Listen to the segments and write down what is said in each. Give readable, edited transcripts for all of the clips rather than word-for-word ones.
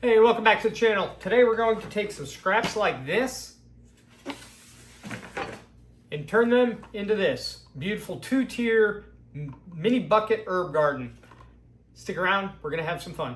Hey, welcome back to the channel. Today we're going to take some scraps like this and turn them into this beautiful two-tier mini bucket herb garden. Stick around, we're gonna have some fun.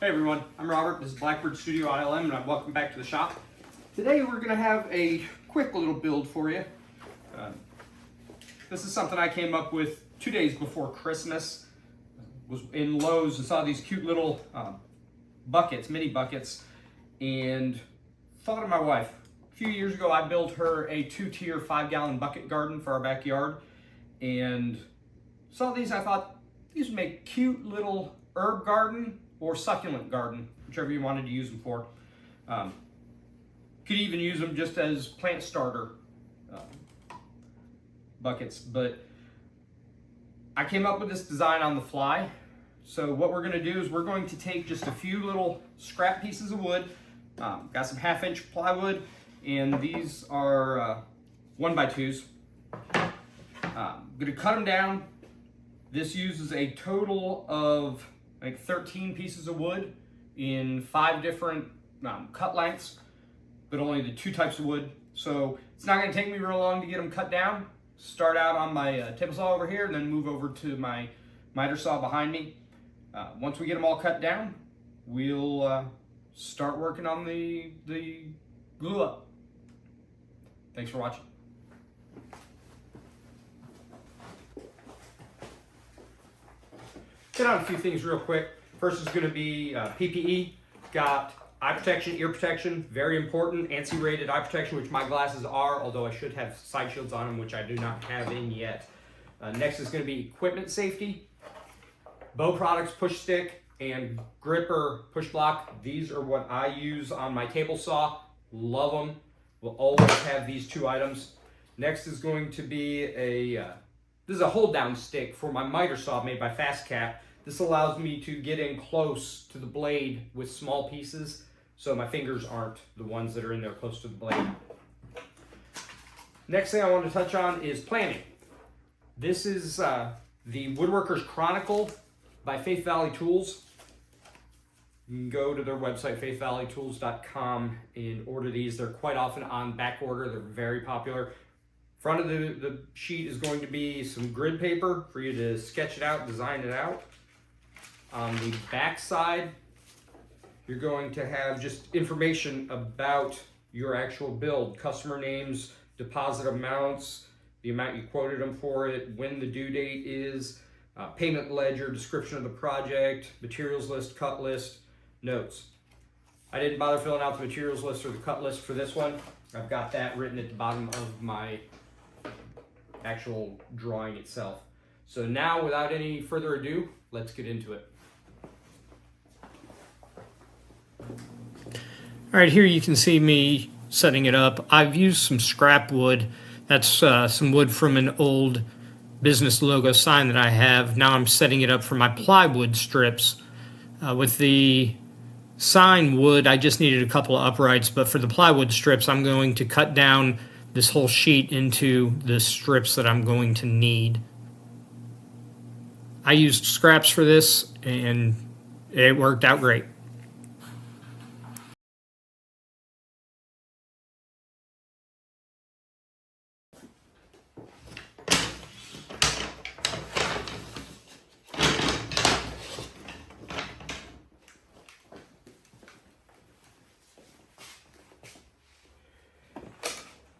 Hey everyone, I'm Robert. This is Blackbird Studio ILM, and welcome back to the shop. Today we're going to have a quick little build for you. This is something I came up with 2 days before Christmas. Was in Lowe's and saw these cute little buckets, mini buckets, and thought of my wife. A few years ago I built her a 2-tier 5-gallon bucket garden for our backyard, and saw these. I thought these would make cute little herb garden or succulent garden, whichever you wanted to use them for. Could even use them just as plant starter buckets, but I came up with this design on the fly. So what we're going to do is we're going to take just a few little scrap pieces of wood. Got some 1/2-inch plywood, and these are 1x2s. I'm going to cut them down. This uses a total of like 13 pieces of wood in 5 different cut lengths, but only the 2 types of wood. So it's not going to take me real long to get them cut down. Start out on my table saw over here and then move over to my miter saw behind me. Once we get them all cut down, we'll start working on the glue up. Thanks for watching. Hit on a few things real quick. First is going to be PPE. Got eye protection, ear protection, very important. ANSI rated eye protection, which my glasses are, although I should have side shields on them, which I do not have in yet. Next is going to be equipment safety. Bow Products push stick and gripper push block. These are what I use on my table saw. Love them. Will always have these 2 items. Next is going to be this is a hold down stick for my miter saw made by FastCap. This allows me to get in close to the blade with small pieces, so my fingers aren't the ones that are in there close to the blade. Next thing I want to touch on is planning. This is the Woodworkers Chronicle by Faith Valley Tools. You can go to their website, faithvalleytools.com, and order these. They're quite often on back order. They're very popular. Front of the sheet is going to be some grid paper for you to sketch it out, design it out. On the back side, you're going to have just information about your actual build, customer names, deposit amounts, the amount you quoted them for it, when the due date is, payment ledger, description of the project, materials list, cut list, notes. I didn't bother filling out the materials list or the cut list for this one. I've got that written at the bottom of my actual drawing itself. So now, without any further ado, let's get into it. All right, here you can see me setting it up. I've used some scrap wood. That's some wood from an old business logo sign that I have. Now I'm setting it up for my plywood strips. With the sign wood, I just needed a couple of uprights, but for the plywood strips, I'm going to cut down this whole sheet into the strips that I'm going to need. I used scraps for this, and it worked out great.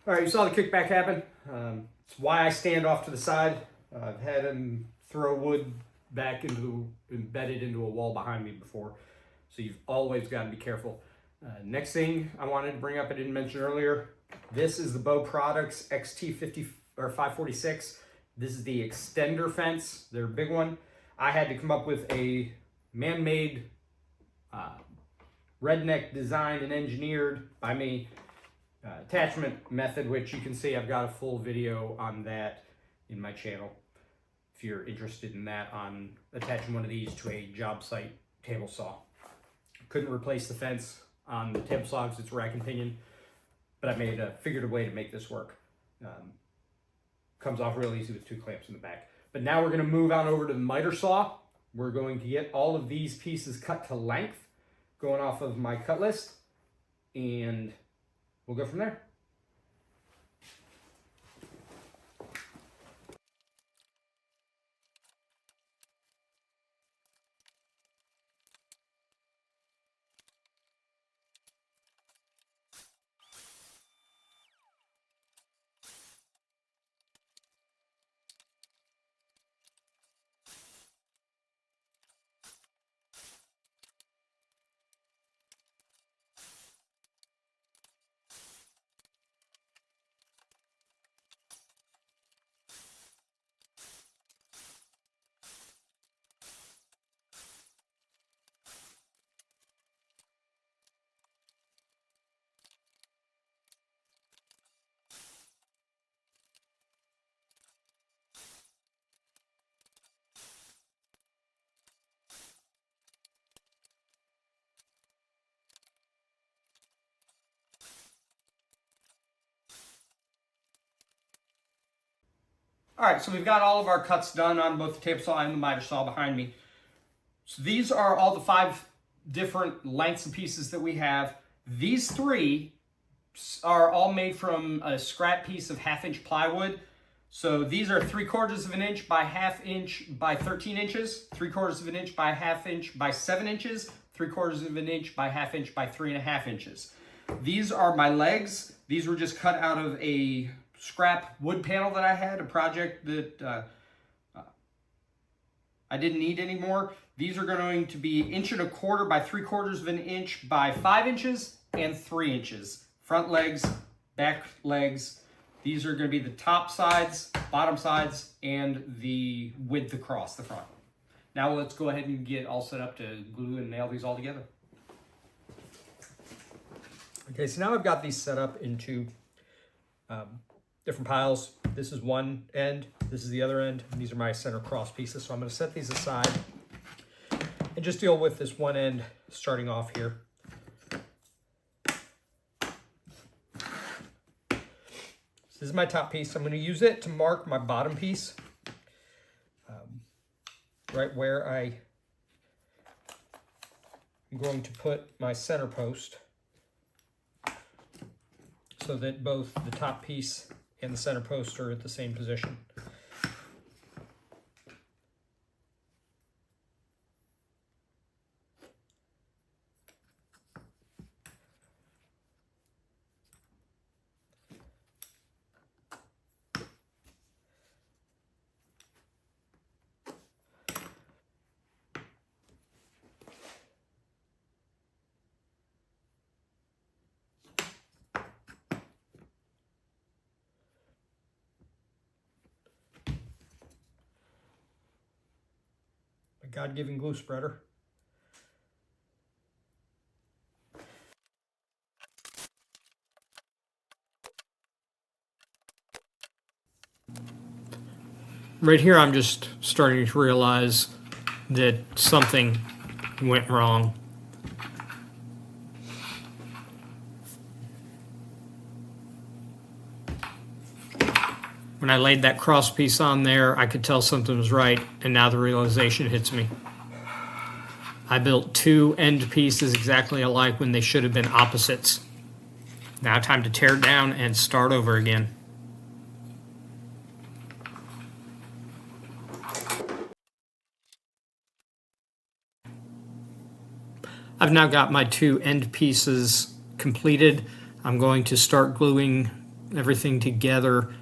All right, you saw the kickback happen. It's why I stand off to the side. I've had him throw wood back embedded into a wall behind me before, so you've always got to be careful. Next thing I wanted to bring up, I didn't mention earlier, this is the Bow Products XT50 or 546. This is the extender fence, their big one. I had to come up with a man-made redneck designed and engineered by me attachment method, which you can see I've got a full video on that in my channel if you're interested in that, on attaching one of these to a job site table saw. Couldn't replace the fence, on the table saw because it's rack and pinion, but I figured a way to make this work. Comes off real easy with 2 clamps in the back. But now we're going to move on over to the miter saw. We're going to get all of these pieces cut to length, going off of my cut list, and we'll go from there. All right, so we've got all of our cuts done on both the table saw and the miter saw behind me. So these are all the 5 different lengths and pieces that we have. These 3 are all made from a scrap piece of 1/2 inch plywood. So these are 3/4 of an inch by 1/2 inch by 13 inches, 3/4 of an inch by 1/2 inch by 7 inches, 3/4 of an inch by 1/2 inch by 3.5 inches. These are my legs. These were just cut out of a scrap wood panel that I had, a project that I didn't need anymore. These are going to be 1.25 by 3/4 of an inch by 5 inches and 3 inches. Front legs, back legs. These are going to be the top sides, bottom sides, and the width across the front. Now let's go ahead and get all set up to glue and nail these all together. Okay, so now I've got these set up into different piles. This is one end, this is the other end, and these are my center cross pieces. So I'm going to set these aside and just deal with this one end starting off here. So this is my top piece. I'm going to use it to mark my bottom piece, right where I'm going to put my center post, so that both the top piece and the center post are at the same position. God-given glue spreader. Right here, I'm just starting to realize that something went wrong. When I laid that cross piece on there, I could tell something was right, and now the realization hits me. I built 2 end pieces exactly alike when they should have been opposites. Now time to tear it down and start over again. I've now got my 2 end pieces completed. I'm going to start gluing everything together.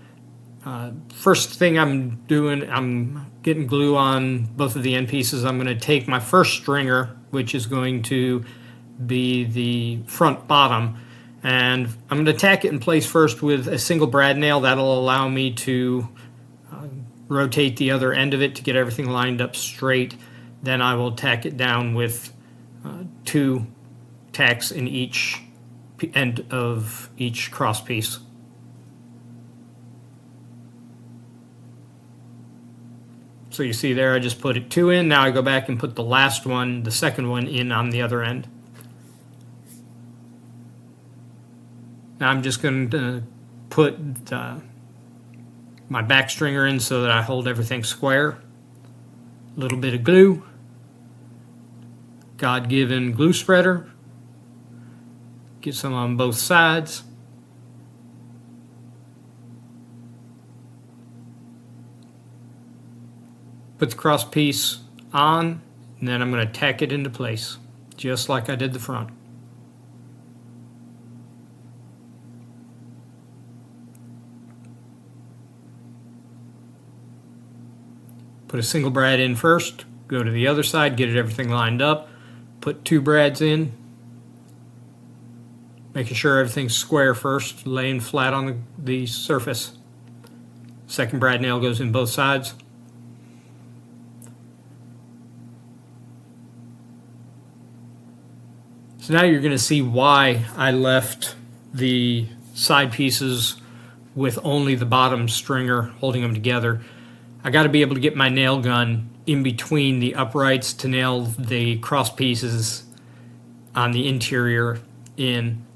First thing I'm doing, I'm getting glue on both of the end pieces. I'm going to take my first stringer, which is going to be the front bottom, and I'm going to tack it in place first with a single brad nail. That'll allow me to rotate the other end of it to get everything lined up straight. Then I will tack it down with 2 tacks in each end of each cross piece. So you see there, I just put 2 in. Now I go back and put the last one, the second one, in on the other end. Now I'm just going to put my back stringer in so that I hold everything square. A little bit of glue, God-given glue spreader. Get some on both sides. Put the cross piece on, and then I'm going to tack it into place, just like I did the front. Put a single brad in first, go to the other side, get everything lined up, put 2 brads in, making sure everything's square first, laying flat on the surface. Second brad nail goes in both sides. So now you're going to see why I left the side pieces with only the bottom stringer holding them together. I got to be able to get my nail gun in between the uprights to nail the cross pieces on the interior in.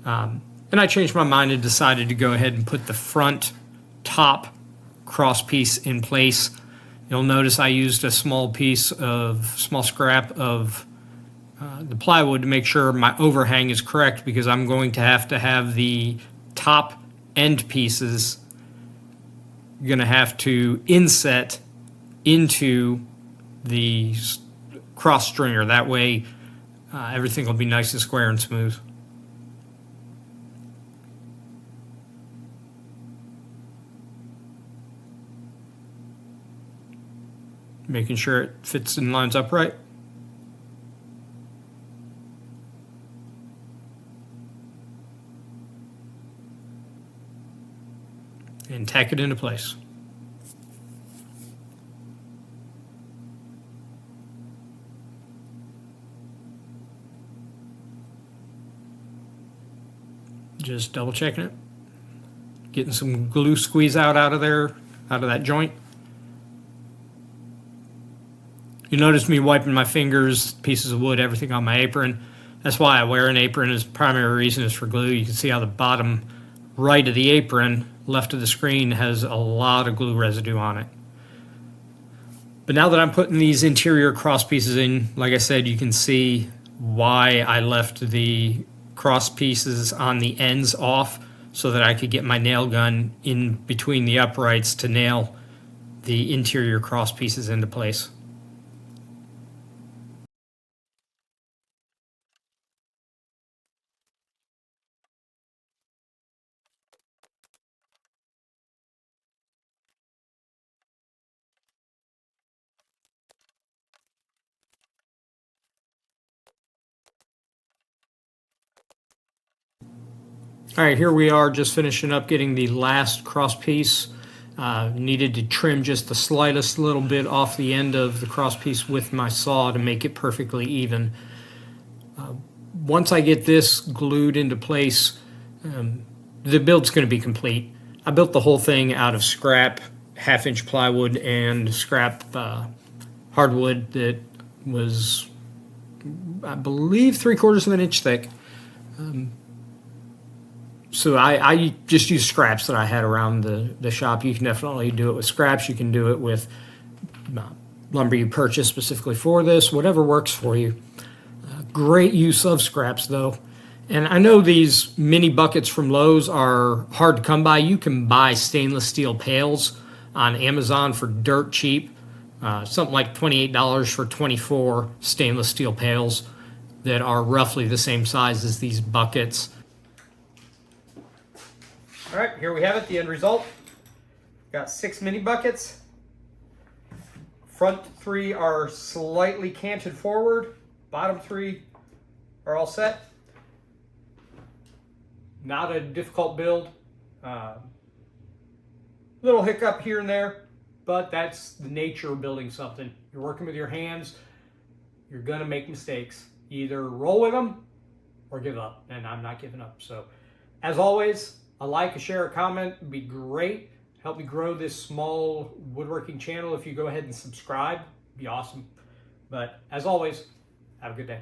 And I changed my mind and decided to go ahead and put the front top cross piece in place. You'll notice I used a small scrap of the plywood to make sure my overhang is correct, because I'm going to have the top end pieces going to have to inset into the cross stringer. That way everything will be nice and square and smooth. Making sure it fits and lines up right. And tack it into place. Just double checking it. Getting some glue squeeze out of there, out of that joint. You notice me wiping my fingers, pieces of wood, everything on my apron. That's why I wear an apron. Its primary reason is for glue. You can see how the bottom right of the apron, left of the screen, has a lot of glue residue on it. But now that I'm putting these interior cross pieces in, like I said, you can see why I left the cross pieces on the ends off, so that I could get my nail gun in between the uprights to nail the interior cross pieces into place. All right, here we are just finishing up getting the last cross piece. Needed to trim just the slightest little bit off the end of the cross piece with my saw to make it perfectly even. Once I get this glued into place, the build's going to be complete. I built the whole thing out of scrap 1/2-inch plywood and scrap hardwood that was, I believe, 3/4 of an inch thick. So I just use scraps that I had around the shop. You can definitely do it with scraps. You can do it with lumber you purchase specifically for this, whatever works for you. Great use of scraps though. And I know these mini buckets from Lowe's are hard to come by. You can buy stainless steel pails on Amazon for dirt cheap. Something like $28 for 24 stainless steel pails that are roughly the same size as these buckets. All right, here we have it, the end result. Got 6 mini buckets. Front 3 are slightly canted forward. Bottom 3 are all set. Not a difficult build. Little hiccup here and there, but that's the nature of building something. You're working with your hands. You're gonna make mistakes. Either roll with them or give up, and I'm not giving up. So, as always, a like, a share, a comment would be great. Help me grow this small woodworking channel. If you go ahead and subscribe, it'd be awesome. But as always, have a good day.